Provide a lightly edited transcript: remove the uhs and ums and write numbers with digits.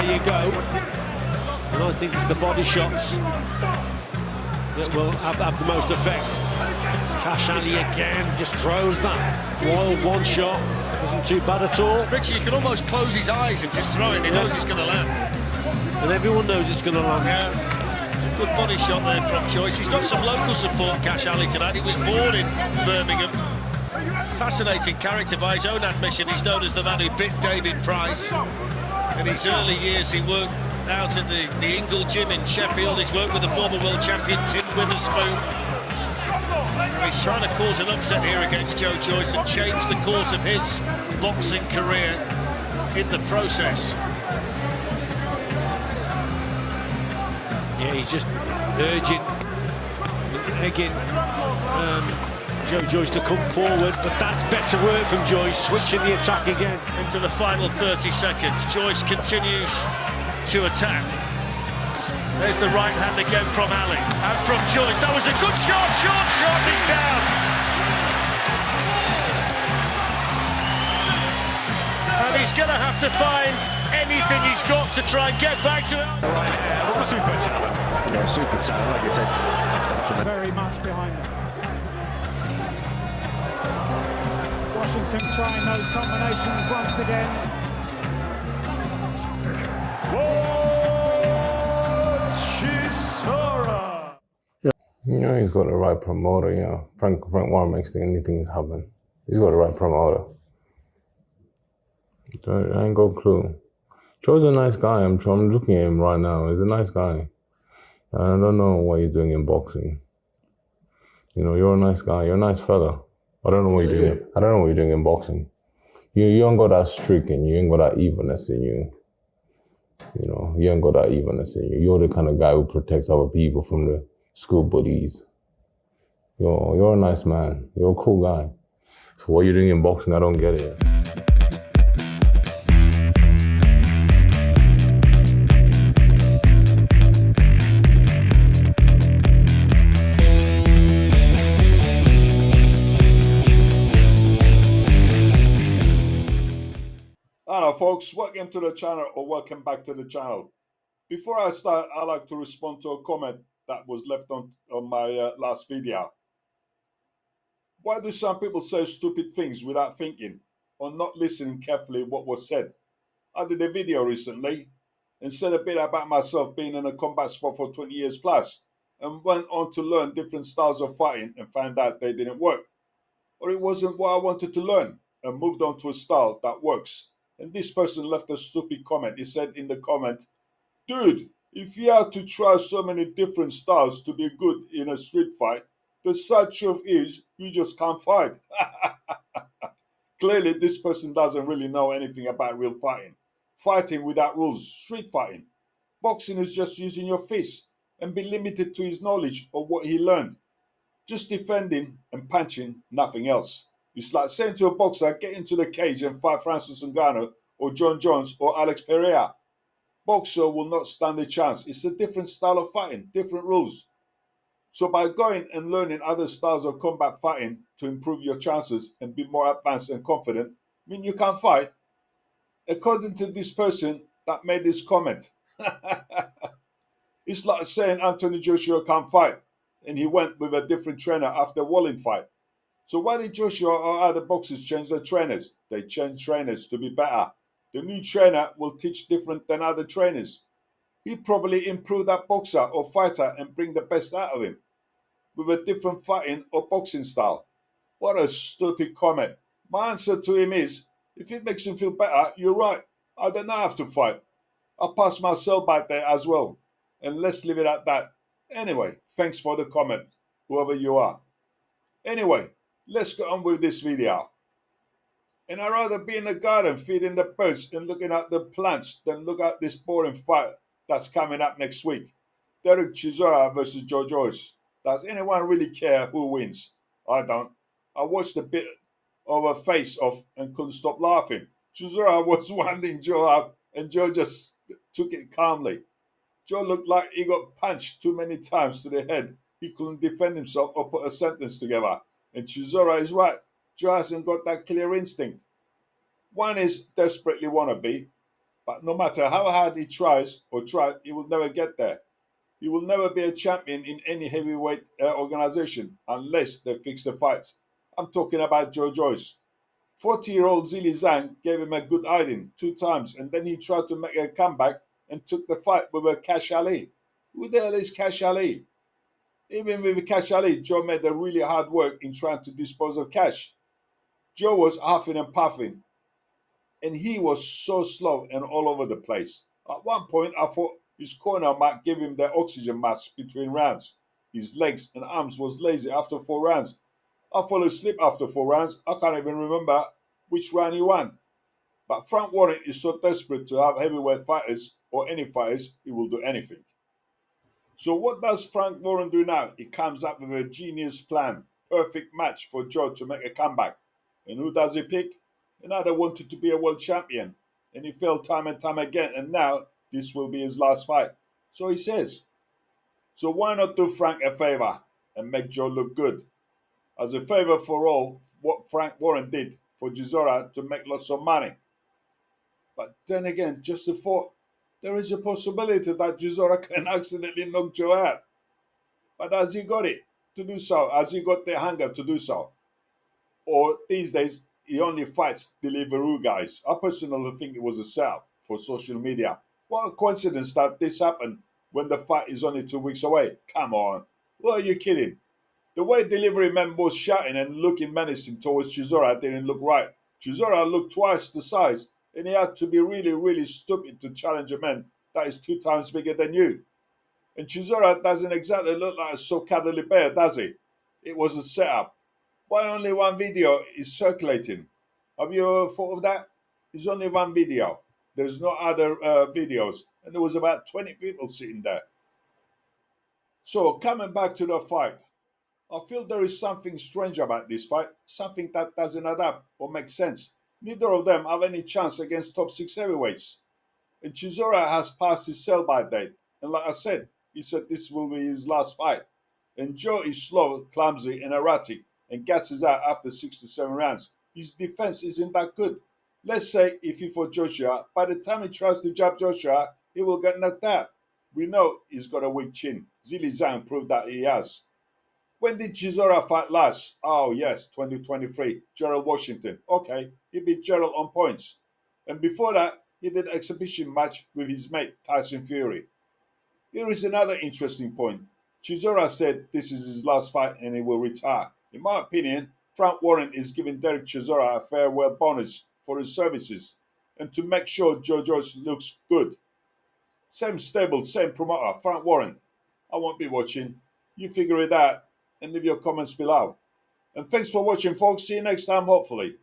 there you go. And I think it's the body shots that will have the most effect. Cash Ali again just throws that wild one shot. Wasn't too bad at all. Richie, you can almost close his eyes and just throw it. He knows it's going to land. And everyone knows it's going to land. Yeah. Good body shot there from Joyce. He's got some local support, Cash Ali, tonight. He was born in Birmingham. Fascinating character by his own admission. He's known as the man who bit David Price. In his early years, he worked out at the Ingle Gym in Sheffield. He's worked with the former world champion Tim Witherspoon. He's trying to cause an upset here against Joe Joyce and change the course of his boxing career in the process. Yeah, he's just urging, egging Joe Joyce to come forward, but that's better work from Joyce, switching the attack again. Into the final 30 seconds, Joyce continues to attack. There's the right hand again from Ali, and from Joyce. That was a good shot, short shot, he's down. And he's going to have to find anything he's got to try and get back to it. Right, yeah, what a super talent. Yeah, super talent, like I said. Very much behind them. Washington trying those combinations once again. Chisora. You know, he's got the right promoter, you know. Frank Warren makes anything happen. He's got the right promoter. So I ain't got a clue. Joe's a nice guy. I'm looking at him right now. He's a nice guy. I don't know what he's doing in boxing. You know, you're a nice guy. You're a nice fella. I don't know what you're doing. I don't know what you're doing in boxing. You ain't got that streak in you. You ain't got that evenness in you. You know, you ain't got that evenness in you. You're the kind of guy who protects other people from the school bullies. You're a nice man. You're a cool guy. So what you're doing in boxing, I don't get it. Hello folks, welcome to the channel or welcome back to the channel. Before I start, I'd like to respond to a comment that was left on my last video. Why do some people say stupid things without thinking or not listening carefully what was said? I did a video recently and said a bit about myself being in a combat sport for 20 years plus and went on to learn different styles of fighting and found out they didn't work. Or it wasn't what I wanted to learn and moved on to a style that works. And this person left a stupid comment. He said in the comment, "Dude, if you have to try so many different styles to be good in a street fight, the sad truth is you just can't fight." Clearly, this person doesn't really know anything about real fighting. Fighting without rules, street fighting. Boxing is just using your fists and be limited to his knowledge of what he learned. Just defending and punching, nothing else. It's like saying to a boxer, get into the cage and fight Francis Ngannou or John Jones or Alex Pereira. Boxer will not stand a chance. It's a different style of fighting, different rules. So by going and learning other styles of combat fighting to improve your chances and be more advanced and confident, mean you can fight. According to this person that made this comment, it's like saying Anthony Joshua can't fight and he went with a different trainer after a Wallin fight. So why did Joshua or other boxers change their trainers? They change trainers to be better. The new trainer will teach different than other trainers. He probably improve that boxer or fighter and bring the best out of him with a different fighting or boxing style. What a stupid comment. My answer to him is, if it makes him feel better, you're right. I don't have to fight. I'll pass my cell back there as well. And let's leave it at that. Anyway, thanks for the comment, whoever you are. Anyway, let's get on with this video. And I'd rather be in the garden feeding the birds and looking at the plants than look at this boring fight that's coming up next week. Derek Chisora versus Joe Joyce. Does anyone really care who wins? I don't. I watched a bit of a face-off and couldn't stop laughing. Chisora was winding Joe up and Joe just took it calmly. Joe looked like he got punched too many times to the head. He couldn't defend himself or put a sentence together. And Chisora is right. Joe hasn't got that clear instinct. One is desperately wannabe, But no matter how hard he tries or tried, he will never get there. He will never be a champion in any heavyweight organization unless they fix the fights. I'm talking about Joyce. 40-year-old Zhang gave him a good hiding 2 times, and then he tried to make a comeback and took the fight with a Cash Ali. Who the hell is Cash Ali? Even with Cash Ali, Joe made a really hard work in trying to dispose of Cash. Joe was huffing and puffing, and he was so slow and all over the place. At one point, I thought his corner might give him the oxygen mask between rounds. His legs and arms was lazy after 4 rounds. I fell asleep after 4 rounds. I can't even remember which round he won. But Frank Warren is so desperate to have heavyweight fighters or any fighters, he will do anything. So what does Frank Warren do now? He comes up with a genius plan. Perfect match for Joe to make a comeback. And who does he pick? Another wanted to be a world champion. And he failed time and time again. And now this will be his last fight. So he says. So why not do Frank a favor and make Joe look good? As a favor for all, what Frank Warren did for Chisora to make lots of money. But then again, just a thought, there is a possibility that Chisora can accidentally knock Joe out. But has he got it to do so? Has he got the hunger to do so? Or these days, he only fights Deliveroo guys. I personally think it was a setup for social media. What a coincidence that this happened when the fight is only 2 weeks away. Come on. Well, are you kidding? The way delivery men was shouting and looking menacing towards Chisora didn't look right. Chisora looked twice the size, and he had to be really, really stupid to challenge a man that is 2 times bigger than you. And Chisora doesn't exactly look like a so cuddly bear, does he? It was a setup. Why only one video is circulating? Have you ever thought of that? There's only one video. There's no other videos. And there was about 20 people sitting there. So coming back to the fight, I feel there is something strange about this fight, something that doesn't add up or make sense. Neither of them have any chance against top 6 heavyweights. And Chisora has passed his sell-by date. And like I said, he said this will be his last fight. And Joe is slow, clumsy, and erratic, and gasses out after 6 to 7 rounds. His defense isn't that good. Let's say if he fought Joshua, by the time he tries to jab Joshua, he will get knocked out. We know he's got a weak chin. Zhang proved that he has. When did Chisora fight last? Oh yes, 2023, Gerald Washington. Okay, he beat Gerald on points. And before that, he did an exhibition match with his mate Tyson Fury. Here is another interesting point. Chisora said this is his last fight and he will retire. In my opinion, Frank Warren is giving Derek Chisora a farewell bonus for his services and to make sure Joyce looks good. Same stable, same promoter, Frank Warren. I won't be watching. You figure it out and leave your comments below. And thanks for watching, folks. See you next time, hopefully.